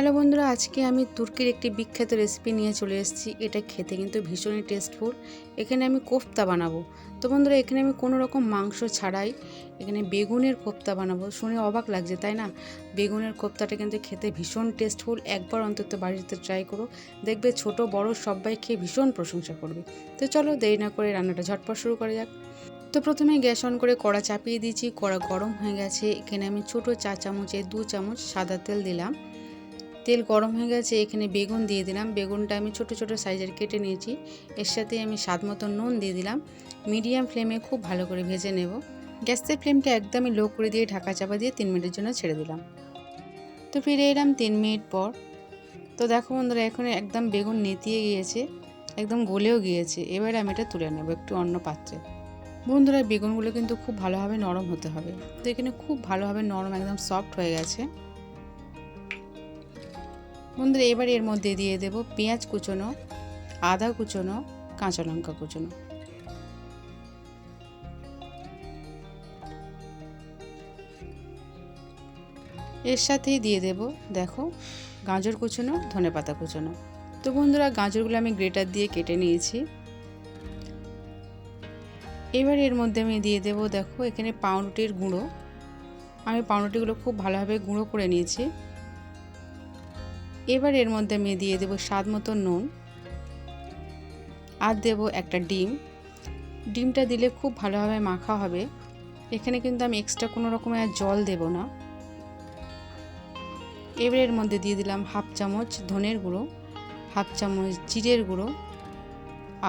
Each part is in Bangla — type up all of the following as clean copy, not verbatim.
হ্যালো বন্ধুরা, আজকে আমি তুর্কির একটি বিখ্যাত রেসিপি নিয়ে চলে এসেছি। এটা খেতে কিন্তু ভীষণই টেস্টফুল। এখানে আমি কোফতা বানাবো। তো বন্ধুরা, এখানে আমি কোনো রকম মাংস ছাড়াই এখানে বেগুনের কোফতা বানাবো। শুনে অবাক লাগছে, তাই না? বেগুনের কোফতাটা কিন্তু খেতে ভীষণ টেস্টফুল। একবার অন্তত বাড়িতে ট্রাই করো, দেখবে ছোট বড় সবাই খেয়ে ভীষণ প্রশংসা করবে। তো চলো দেরি না করে রান্নাটা ঝটপট শুরু করা যাক। তো প্রথমে গ্যাস অন করে কড়া চাপিয়ে দিয়েছি। কড়া গরম হয়ে গেছে। এখানে আমি ছোট চা চামচে 2 চামচ সাদা তেল দিলাম। তেল গরম হয়ে গেছে, এখানে বেগুন দিয়ে দিলাম। বেগুনটা আমি ছোট ছোট সাইজের কেটে নিয়েছি। এর সাথে আমি স্বাদ মতো নুন দিয়ে দিলাম। মিডিয়াম ফ্লেমে খুব ভালো করে ভেজে নেব। গ্যাসের ফ্লেমটা একদমই লো করে দিয়ে ঢাকা চাপা দিয়ে 3 মিনিটের জন্য ছেড়ে দিলাম। তো ফিরে এলাম 3 মিনিট পর। তো দেখো বন্ধুরা, এখন একদম বেগুন নেতিয়ে গিয়েছে, একদম গলেও গিয়েছে। এবার আমি এটা তুলে নেব একটু অন্য পাত্রে। বন্ধুরা, বেগুনগুলো কিন্তু খুব ভালোভাবে নরম হতে হবে। তো এখানে খুব ভালোভাবে নরম একদম সফট হয়ে গেছে। বন্ধুরা, এবার এর মধ্যে দিয়ে দেব পেঁয়াজ কুচনো, আদা কুচনো, কাঁচা লঙ্কা কুচনো। এর সাথেই দিয়ে দেব দেখো গাজর কুচনো, ধনেপাতা কুচনো। তো বন্ধুরা, গাজরগুলো আমি গ্রেটার দিয়ে কেটে নিয়েছি। এবার এর মধ্যে আমি দিয়ে দেব দেখো এখানে পাউরুটির গুঁড়ো। আমি পাউরুটিগুলো খুব ভালোভাবে গুঁড়ো করে নিয়েছি। এবার এর মধ্যে আমি দিয়ে দেব স্বাদ মতো নুন, আর দেব একটা ডিম। ডিমটা দিলে খুব ভালোভাবে মাখা হবে। এখানে কিন্তু আমি এক্সট্রা কোনো রকমের আর জল দেব না। এবার এর মধ্যে দিয়ে দিলাম হাফ চামচ ধনের গুঁড়ো, হাফ চামচ জিরের গুঁড়ো,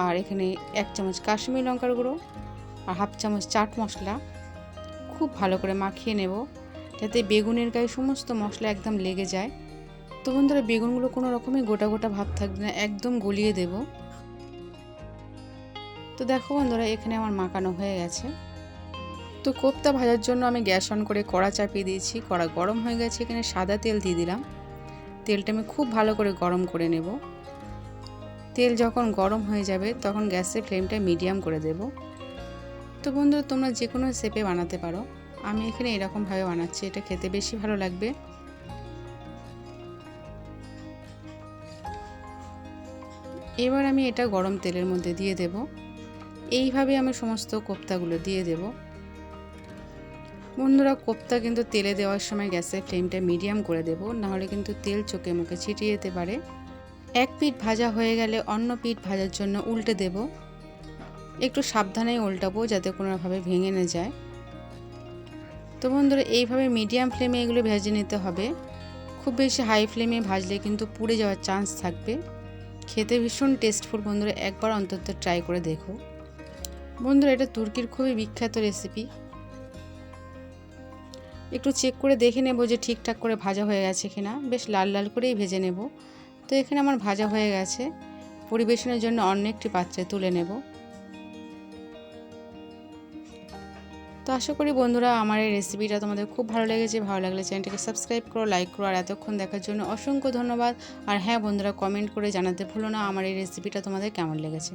আর এখানে 1 চামচ কাশ্মীরি লঙ্কার গুঁড়ো, আর হাফ চামচ চাট মশলা। খুব ভালো করে মাখিয়ে নেব যাতে বেগুনের গায়ে সমস্ত মশলা একদম লেগে যায়। তো বন্ধুরা, বেগুনগুলো কোনো রকমই গোটা গোটা ভাব থাকবে না, একদম গলিয়ে দেব। তো দেখো বন্ধুরা, এখানে আমার মাখানো হয়ে গেছে। তো কোফতা ভাজার জন্য আমি গ্যাস অন করে কড়া চাপিয়ে দিয়েছি। কড়া গরম হয়ে গেছে, এখানে সাদা তেল দিয়ে দিলাম। তেলটা আমি খুব ভালো করে গরম করে নেব। তেল যখন গরম হয়ে যাবে তখন গ্যাসের ফ্লেমটা মিডিয়াম করে দেব। তো বন্ধুরা, তোমরা যে কোনো শেপে বানাতে পারো। আমি এখানে এরকমভাবে বানাচ্ছি, এটা খেতে বেশি ভালো লাগবে। এবার আমি এটা গরম তেলের মধ্যে দিয়ে দেব। এইভাবে আমি সমস্ত কোফতাগুলো দিয়ে দেব। বন্ধুরা, কোফতা কিন্তু তেলে দেওয়ার সময় গ্যাসের ফ্লেমটা মিডিয়াম করে দেব, নাহলে কিন্তু তেল চোখে মুখে ছিটিয়ে যেতে পারে। এক পিঠ ভাজা হয়ে গেলে অন্য পিঠ ভাজার জন্য উল্টে দেব। একটু সাবধানেই উল্টাবো যাতে কোনোভাবে ভেঙে না যায়। তো বন্ধুরা, এইভাবে মিডিয়াম ফ্লেমে এগুলো ভেজে নিতে হবে। খুব বেশি হাই ফ্লেমে ভাজলে কিন্তু পুড়ে যাওয়ার চান্স থাকবে। খেতে ভীষণ টেস্টফুল। বন্ধুরা, একবার অন্তত ট্রাই করে দেখো। বন্ধুরা, এটা তুর্কির খুবই বিখ্যাত রেসিপি। একটু চেক করে দেখে নেব যে ঠিকঠাক করে ভাজা হয়ে গেছে কিনা। বেশ লাল লাল করেই ভেজে নেব। তো এখানে আমার ভাজা হয়ে গেছে। পরিবেশনের জন্য অন্য একটি পাত্রে তুলে নেব। তো আশা করি বন্ধুরা, আমার এই রেসিপিটা তোমাদের খুব ভালো লেগেছে। ভালো লাগলে চ্যানেলটিকে সাবস্ক্রাইব করো, লাইক করো, আর এতক্ষণ দেখার জন্য অসংখ্য ধন্যবাদ। আর হ্যাঁ বন্ধুরা, কমেন্ট করে জানাতে ভুলো না আমার এই রেসিপিটা তোমাদের কেমন লেগেছে।